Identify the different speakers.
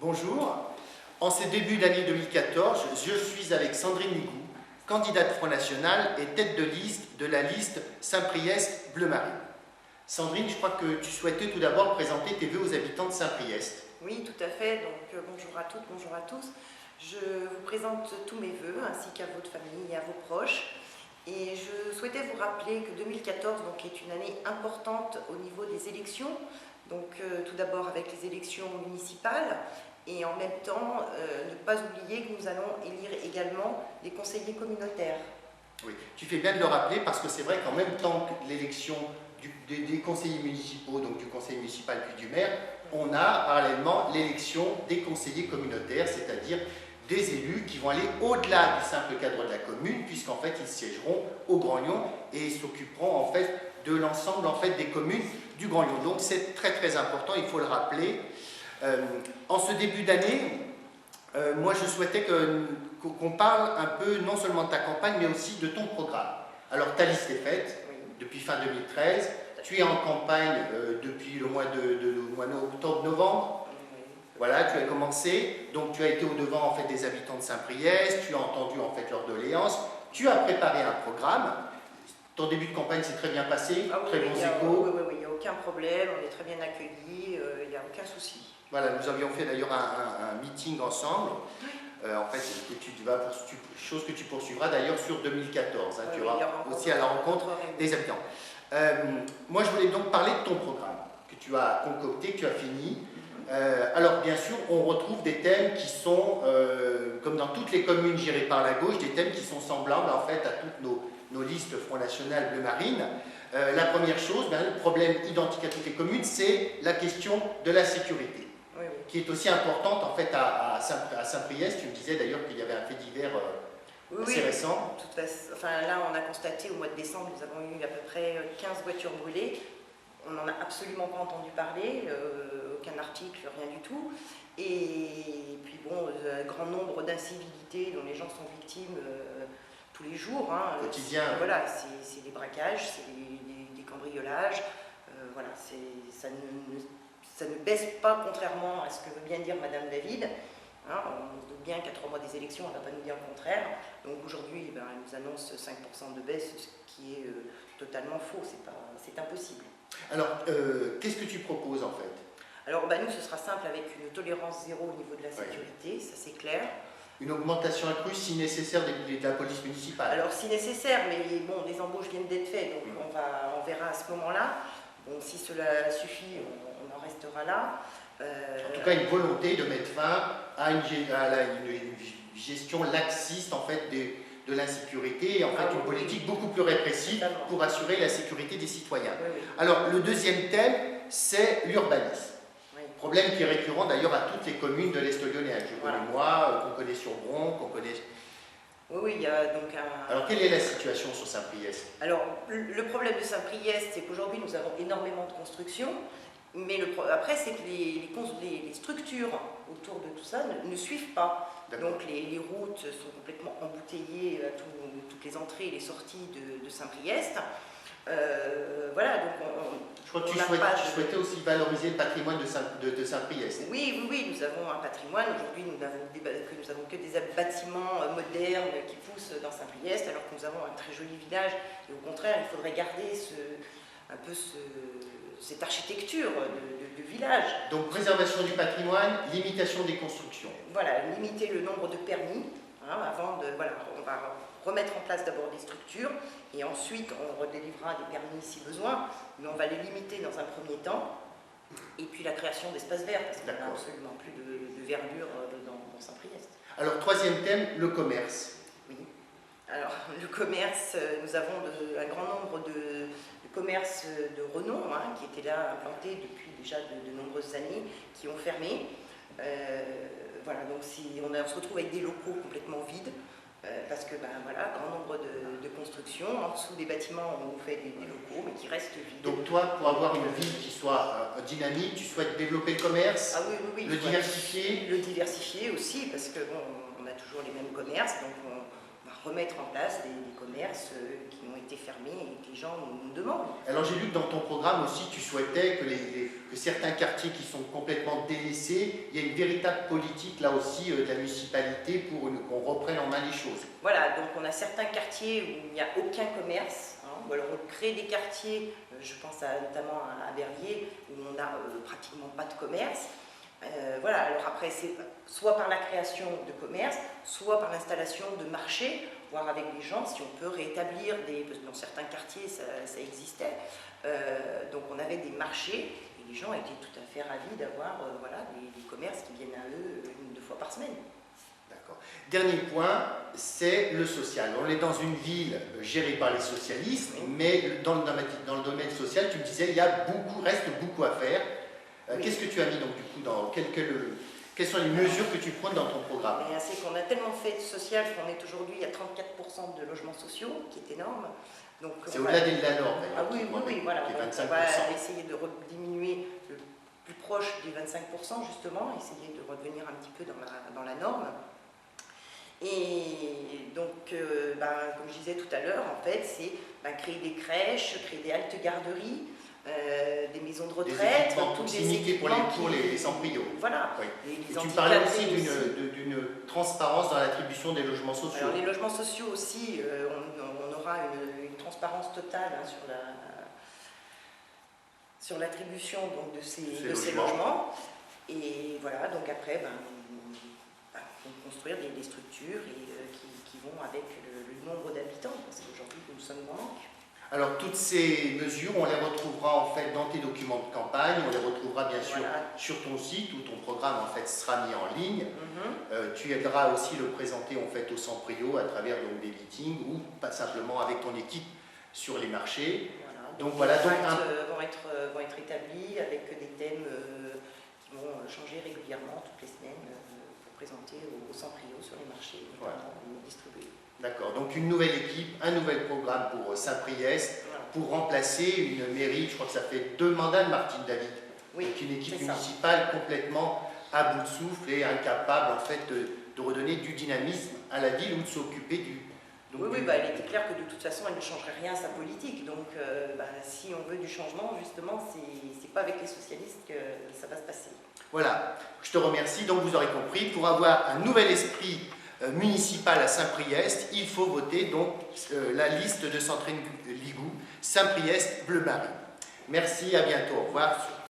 Speaker 1: Bonjour. En ce début d'année 2014, je suis avec Sandrine Ligou, candidate Front National et tête de liste de la liste Saint-Priest Bleu Marine. Sandrine, je crois que tu souhaitais tout d'abord présenter tes vœux aux habitants de Saint-Priest.
Speaker 2: Oui, tout à fait. Donc bonjour à toutes, bonjour à tous. Je vous présente tous mes vœux ainsi qu'à votre famille et à vos proches. Et je souhaitais vous rappeler que 2014 est une année importante au niveau des élections. Donc tout d'abord avec les élections municipales et en même temps ne pas oublier que nous allons élire également des conseillers communautaires.
Speaker 1: Oui, tu fais bien de le rappeler parce que c'est vrai qu'en même temps que l'élection des conseillers municipaux, donc du conseil municipal puis du maire, on a parallèlement l'élection des conseillers communautaires, c'est-à-dire des élus qui vont aller au-delà du simple cadre de la commune, puisqu'en fait ils siégeront au Grand Lyon et s'occuperont en fait de l'ensemble des communes du Grand Lyon. Donc c'est très très important, il faut le rappeler. En ce début d'année, moi je souhaitais qu'on parle un peu non seulement de ta campagne, mais aussi de ton programme. Alors ta liste est faite depuis fin 2013, tu es en campagne depuis le mois d'octobre-novembre. Voilà, tu as commencé, donc tu as été au-devant en fait des habitants de Saint-Priest, tu as entendu en fait leurs doléances, tu as préparé un programme. Ton début de campagne s'est très bien passé, très bons échos.
Speaker 2: Oui, il n'y a aucun problème, on est très bien accueillis, il n'y a aucun souci.
Speaker 1: Voilà, nous avions fait d'ailleurs un meeting ensemble. En fait, chose que tu poursuivras d'ailleurs sur 2014. Tu iras aussi à la rencontre des habitants. Moi, je voulais donc parler de ton programme que tu as concocté, que tu as fini. Alors, bien sûr, on retrouve des thèmes qui sont, comme dans toutes les communes gérées par la gauche, des thèmes qui sont semblables en fait à toutes nos listes Front National Bleu Marine. La première chose, le problème identique à toutes les communes, c'est la question de la sécurité. Qui est aussi importante en fait à Saint-Priest. Tu me disais d'ailleurs qu'il y avait un fait divers assez récent.
Speaker 2: Toute façon, là, on a constaté au mois de décembre, nous avons eu à peu près 15 voitures brûlées. On n'en a absolument pas entendu parler, aucun article, rien du tout. Et puis bon, un grand nombre d'incivilités dont les gens sont victimes tous les jours.
Speaker 1: Quotidien.
Speaker 2: Voilà, c'est des braquages, c'est des cambriolages. Voilà, ça ne baisse pas, contrairement à ce que veut bien dire Madame David. On se doute bien qu'à 3 mois des élections, elle ne va pas nous dire le contraire. Donc aujourd'hui, elle nous annonce 5% de baisse, ce qui est totalement faux, c'est impossible.
Speaker 1: Alors, qu'est-ce que tu proposes en fait?
Speaker 2: Alors nous, ce sera simple avec une tolérance zéro au niveau de la sécurité, ça c'est clair.
Speaker 1: Une augmentation accrue si nécessaire de la police municipale?
Speaker 2: Alors si nécessaire, mais bon, les embauches viennent d'être faites, donc on verra à ce moment-là. Bon, si cela suffit, on en restera là.
Speaker 1: En tout cas, une volonté de mettre fin à une gestion laxiste en fait de l'insécurité et en fait une politique beaucoup plus répressive pour assurer la sécurité des citoyens. Alors, le deuxième thème, c'est l'urbanisme. Problème qui est récurrent d'ailleurs à toutes les communes de l'Est lyonnais. Je connais moi, qu'on connaît sur Bron, qu'on connaît...
Speaker 2: Oui, il y a donc un...
Speaker 1: Alors, quelle est la situation sur Saint-Priest?
Speaker 2: Alors, le problème de Saint-Priest, c'est qu'aujourd'hui, nous avons énormément de construction, mais après, c'est que les structures autour de tout ça ne suivent pas. Donc, les routes sont complètement embouteillées à toutes les entrées et les sorties de Saint-Priest. Voilà, donc
Speaker 1: je crois que tu souhaitais aussi valoriser le patrimoine de Saint-Priest.
Speaker 2: Oui, nous avons un patrimoine. Aujourd'hui, nous n'avons que des bâtiments modernes qui poussent dans Saint-Priest, alors que nous avons un très joli village. Et au contraire, il faudrait garder cette architecture de village.
Speaker 1: Donc, préservation du patrimoine, limitation des constructions.
Speaker 2: Voilà, limiter le nombre de permis. Avant de, on va remettre en place d'abord des structures et ensuite on redélivrera des permis si besoin, mais on va les limiter dans un premier temps. Et puis la création d'espaces verts, parce qu'on n'a absolument plus de verdure dans Saint-Priest.
Speaker 1: Alors, troisième thème, le commerce.
Speaker 2: Oui. Alors, le commerce, nous avons un grand nombre de commerces de renom qui étaient là implantés depuis déjà de nombreuses années, qui ont fermé. Voilà, donc on se retrouve avec des locaux complètement vides, parce que grand nombre de constructions, en dessous des bâtiments on fait des locaux, mais qui restent vides.
Speaker 1: Donc toi, pour avoir une ville qui soit dynamique, tu souhaites développer le commerce,
Speaker 2: oui,
Speaker 1: le diversifier?
Speaker 2: Le diversifier aussi, parce que on a toujours les mêmes commerces, donc on va remettre en place des commerces qui ont été fermés et que les gens nous demandent.
Speaker 1: Alors j'ai lu que dans ton programme aussi, tu souhaitais que certains quartiers qui sont complètement délaissés, il y ait une véritable politique là aussi de la municipalité pour qu'on reprenne en main les choses.
Speaker 2: Voilà, donc on a certains quartiers où il n'y a aucun commerce, ou alors on crée des quartiers, je pense notamment à Verviers, où on n'a pratiquement pas de commerce. Voilà, alors après c'est soit par la création de commerce, soit par l'installation de marchés, voir avec les gens si on peut rétablir parce que dans certains quartiers ça existait, donc on avait des marchés et les gens étaient tout à fait ravis d'avoir voilà, des commerces qui viennent à eux 1 ou 2 fois par semaine.
Speaker 1: D'accord. Dernier point, c'est le social. On est dans une ville gérée par les socialistes, mais dans le domaine social, tu me disais, reste beaucoup à faire. Qu'est-ce que tu as mis donc du coup quelles sont les mesures que tu prends dans ton programme?
Speaker 2: C'est qu'on a tellement fait de social qu'on est aujourd'hui à 34% de logements sociaux, qui est énorme.
Speaker 1: C'est au-delà de la norme,
Speaker 2: ah oui, voilà.
Speaker 1: Qui est 25%.
Speaker 2: On va essayer de diminuer le plus proche des 25%, justement, essayer de revenir un petit peu dans la norme. Et donc, comme je disais tout à l'heure, en fait, c'est créer des crèches, créer des haltes garderies, des maisons de retraite,
Speaker 1: des proximité pour les sans-prio.
Speaker 2: Voilà.
Speaker 1: Oui. Tu parlais aussi d'une transparence dans l'attribution des logements sociaux.
Speaker 2: Alors, les logements sociaux aussi, on aura une transparence totale sur l'attribution de ces logements. Et voilà, donc après, on construire des structures qui vont avec le nombre d'habitants, parce qu'aujourd'hui nous sommes en manque.
Speaker 1: Alors toutes ces mesures, on les retrouvera en fait dans tes documents de campagne, on les retrouvera bien sûr sur ton site où ton programme en fait sera mis en ligne. Tu aideras aussi le présenter en fait au sans-prio à travers donc, des meetings ou pas simplement avec ton équipe sur les marchés.
Speaker 2: Donc voilà, vont être établis avec des thèmes qui vont changer régulièrement toutes les semaines pour présenter au sans-prio sur les marchés distribués.
Speaker 1: D'accord, donc une nouvelle équipe, un nouvel programme pour Saint-Priest, pour remplacer une mairie, je crois que ça fait 2 mandats de Martine David.
Speaker 2: Oui,
Speaker 1: donc une équipe municipale complètement à bout de souffle et incapable en fait de redonner du dynamisme à la ville ou de s'occuper du...
Speaker 2: elle était claire que de toute façon elle ne changerait rien à sa politique, donc si on veut du changement, justement, c'est pas avec les socialistes que ça va se passer. Voilà,
Speaker 1: je te remercie, donc vous aurez compris, pour avoir un nouvel esprit municipal à Saint-Priest, il faut voter donc la liste de Sandrine Ligou, Saint-Priest Bleu Marine. Merci, à bientôt, au revoir.